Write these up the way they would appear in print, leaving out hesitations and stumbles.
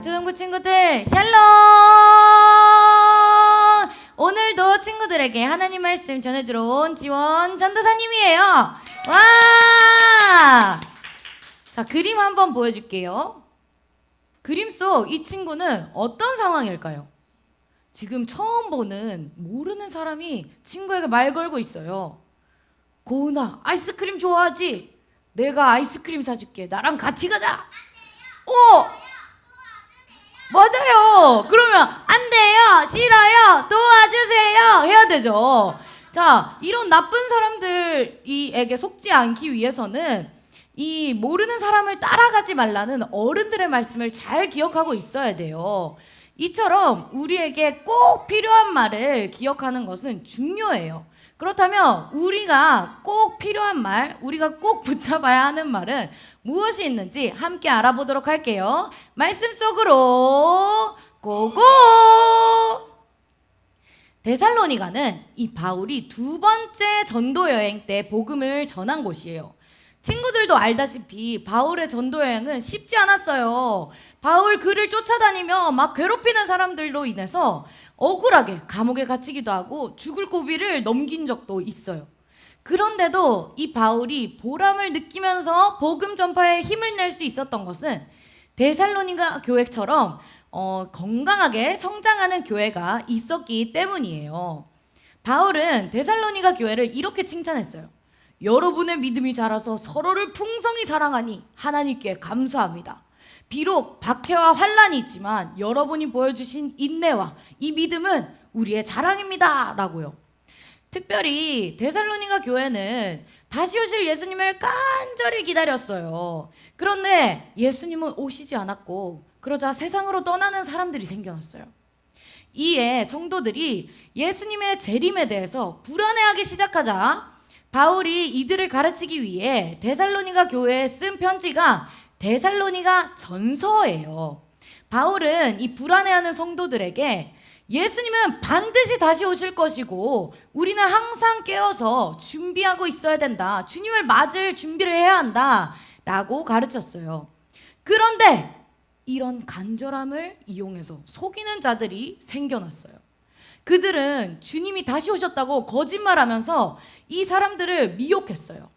초등부 친구들 샬롬! 오늘도 친구들에게 하나님 말씀 전해주러 온 지원 전도사님이에요. 와! 자, 그림 한번 보여줄게요. 그림 속 이 친구는 어떤 상황일까요? 지금 처음 보는 모르는 사람이 친구에게 말 걸고 있어요. 고은아, 아이스크림 좋아하지? 내가 아이스크림 사줄게. 나랑 같이 가자. 맞아요. 그러면 안 돼요, 싫어요, 도와주세요 해야 되죠. 자, 이런 나쁜 사람들에게 속지 않기 위해서는 이 모르는 사람을 따라가지 말라는 어른들의 말씀을 잘 기억하고 있어야 돼요. 이처럼 우리에게 꼭 필요한 말을 기억하는 것은 중요해요. 그렇다면 우리가 꼭 필요한 말, 우리가 꼭 붙잡아야 하는 말은 무엇이 있는지 함께 알아보도록 할게요. 말씀 속으로 고고! 데살로니가는 이 바울이 두 번째 전도 여행 때 복음을 전한 곳이에요. 친구들도 알다시피 바울의 전도 여행은 쉽지 않았어요. 바울 그를 쫓아다니며 막 괴롭히는 사람들로 인해서 억울하게 감옥에 갇히기도 하고 죽을 고비를 넘긴 적도 있어요. 그런데도 이 바울이 보람을 느끼면서 복음 전파에 힘을 낼 수 있었던 것은 데살로니가 교회처럼 건강하게 성장하는 교회가 있었기 때문이에요. 바울은 데살로니가 교회를 이렇게 칭찬했어요. 여러분의 믿음이 자라서 서로를 풍성히 사랑하니 하나님께 감사합니다. 비록 박해와 환란이 있지만 여러분이 보여주신 인내와 이 믿음은 우리의 자랑입니다 라고요. 특별히 데살로니가 교회는 다시 오실 예수님을 간절히 기다렸어요. 그런데 예수님은 오시지 않았고 그러자 세상으로 떠나는 사람들이 생겨났어요. 이에 성도들이 예수님의 재림에 대해서 불안해하기 시작하자 바울이 이들을 가르치기 위해 데살로니가 교회에 쓴 편지가 데살로니가 전서예요. 바울은 이 불안해하는 성도들에게 예수님은 반드시 다시 오실 것이고 우리는 항상 깨어서 준비하고 있어야 된다. 주님을 맞을 준비를 해야 한다 라고 가르쳤어요. 그런데 이런 간절함을 이용해서 속이는 자들이 생겨났어요. 그들은 주님이 다시 오셨다고 거짓말하면서 이 사람들을 미혹했어요.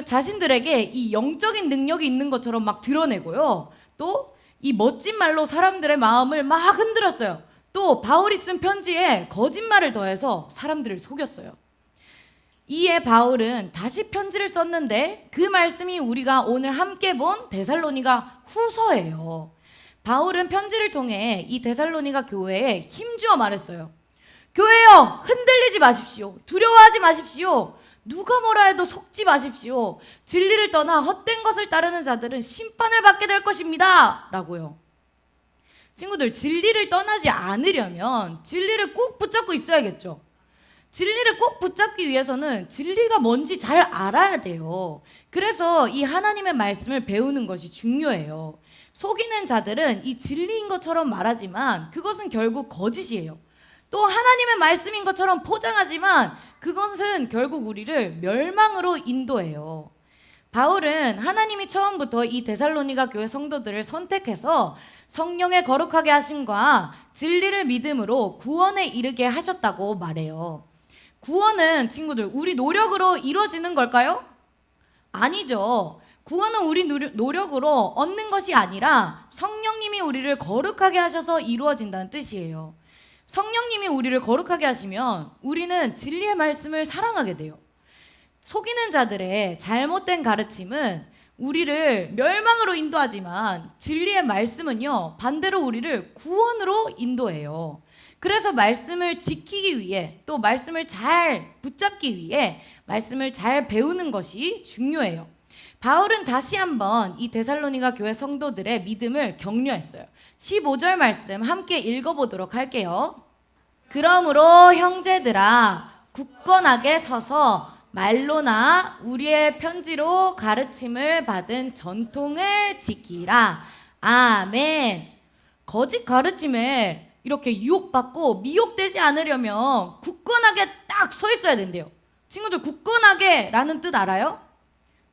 자신들에게 이 영적인 능력이 있는 것처럼 막 드러내고요. 또 이 멋진 말로 사람들의 마음을 막 흔들었어요. 또 바울이 쓴 편지에 거짓말을 더해서 사람들을 속였어요. 이에 바울은 다시 편지를 썼는데 그 말씀이 우리가 오늘 함께 본 데살로니가 후서예요. 바울은 편지를 통해 이 데살로니가 교회에 힘주어 말했어요. 교회여, 흔들리지 마십시오. 두려워하지 마십시오. 누가 뭐라 해도 속지 마십시오. 진리를 떠나 헛된 것을 따르는 자들은 심판을 받게 될 것입니다 라고요. 친구들, 진리를 떠나지 않으려면 진리를 꼭 붙잡고 있어야겠죠. 진리를 꼭 붙잡기 위해서는 진리가 뭔지 잘 알아야 돼요. 그래서 이 하나님의 말씀을 배우는 것이 중요해요. 속이는 자들은 이 진리인 것처럼 말하지만 그것은 결국 거짓이에요. 또 하나님의 말씀인 것처럼 포장하지만 그것은 결국 우리를 멸망으로 인도해요. 바울은 하나님이 처음부터 이 데살로니가 교회 성도들을 선택해서 성령의 거룩하게 하심과 진리를 믿음으로 구원에 이르게 하셨다고 말해요. 구원은 친구들 우리 노력으로 이루어지는 걸까요? 아니죠. 구원은 우리 노력으로 얻는 것이 아니라 성령님이 우리를 거룩하게 하셔서 이루어진다는 뜻이에요. 성령님이 우리를 거룩하게 하시면 우리는 진리의 말씀을 사랑하게 돼요. 속이는 자들의 잘못된 가르침은 우리를 멸망으로 인도하지만 진리의 말씀은요, 반대로 우리를 구원으로 인도해요. 그래서 말씀을 지키기 위해 또 말씀을 잘 붙잡기 위해 말씀을 잘 배우는 것이 중요해요. 바울은 다시 한번 이 데살로니가 교회 성도들의 믿음을 격려했어요. 15절 말씀 함께 읽어보도록 할게요. 그러므로 형제들아, 굳건하게 서서 말로나 우리의 편지로 가르침을 받은 전통을 지키라. 아멘. 거짓 가르침에 이렇게 유혹받고 미혹되지 않으려면 굳건하게 딱 서 있어야 된대요. 친구들, 굳건하게 라는 뜻 알아요?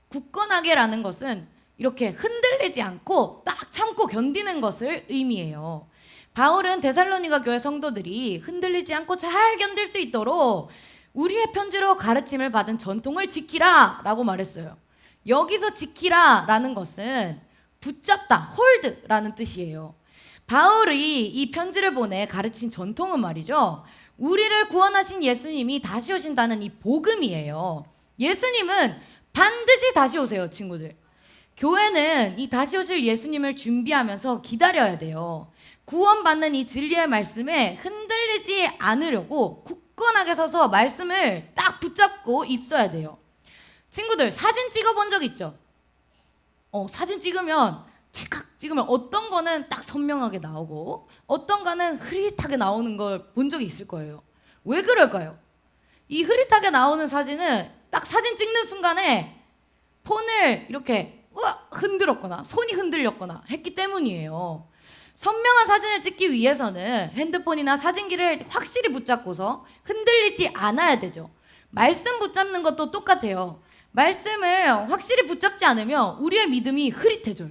굳건하게 라는 것은 이렇게 흔들리지 않고 딱 참고 견디는 것을 의미해요. 바울은 데살로니가 교회 성도들이 흔들리지 않고 잘 견딜 수 있도록 우리의 편지로 가르침을 받은 전통을 지키라 라고 말했어요. 여기서 지키라 라는 것은 붙잡다, 홀드라는 뜻이에요. 바울이 이 편지를 보내 가르친 전통은 말이죠, 우리를 구원하신 예수님이 다시 오신다는 이 복음이에요. 예수님은 반드시 다시 오세요, 친구들. 교회는 이 다시 오실 예수님을 준비하면서 기다려야 돼요. 구원받는 이 진리의 말씀에 흔들리지 않으려고 굳건하게 서서 말씀을 딱 붙잡고 있어야 돼요. 친구들, 사진 찍어본 적 있죠? 사진 찍으면 찰칵 찍으면 어떤 거는 딱 선명하게 나오고 어떤 거는 흐릿하게 나오는 걸 본 적이 있을 거예요. 왜 그럴까요? 이 흐릿하게 나오는 사진은 딱 사진 찍는 순간에 폰을 이렇게 흔들었거나 손이 흔들렸거나 했기 때문이에요. 선명한 사진을 찍기 위해서는 핸드폰이나 사진기를 확실히 붙잡고서 흔들리지 않아야 되죠. 말씀 붙잡는 것도 똑같아요. 말씀을 확실히 붙잡지 않으면 우리의 믿음이 흐릿해져요.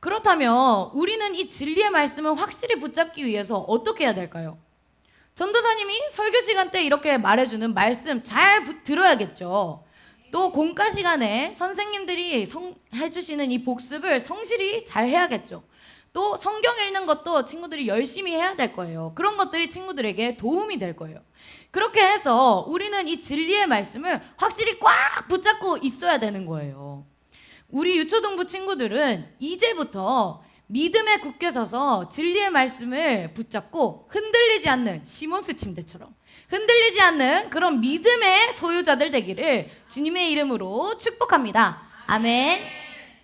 그렇다면 우리는 이 진리의 말씀을 확실히 붙잡기 위해서 어떻게 해야 될까요? 전도사님이 설교 시간 때 이렇게 말해주는 말씀 잘 들어야겠죠. 또 공과 시간에 선생님들이 해주시는 이 복습을 성실히 잘 해야겠죠. 또 성경 읽는 것도 친구들이 열심히 해야 될 거예요. 그런 것들이 친구들에게 도움이 될 거예요. 그렇게 해서 우리는 이 진리의 말씀을 확실히 꽉 붙잡고 있어야 되는 거예요. 우리 유초등부 친구들은 이제부터 믿음에 굳게 서서 진리의 말씀을 붙잡고 흔들리지 않는 시몬스 침대처럼 흔들리지 않는 그런 믿음의 소유자들 되기를 주님의 이름으로 축복합니다. 아멘.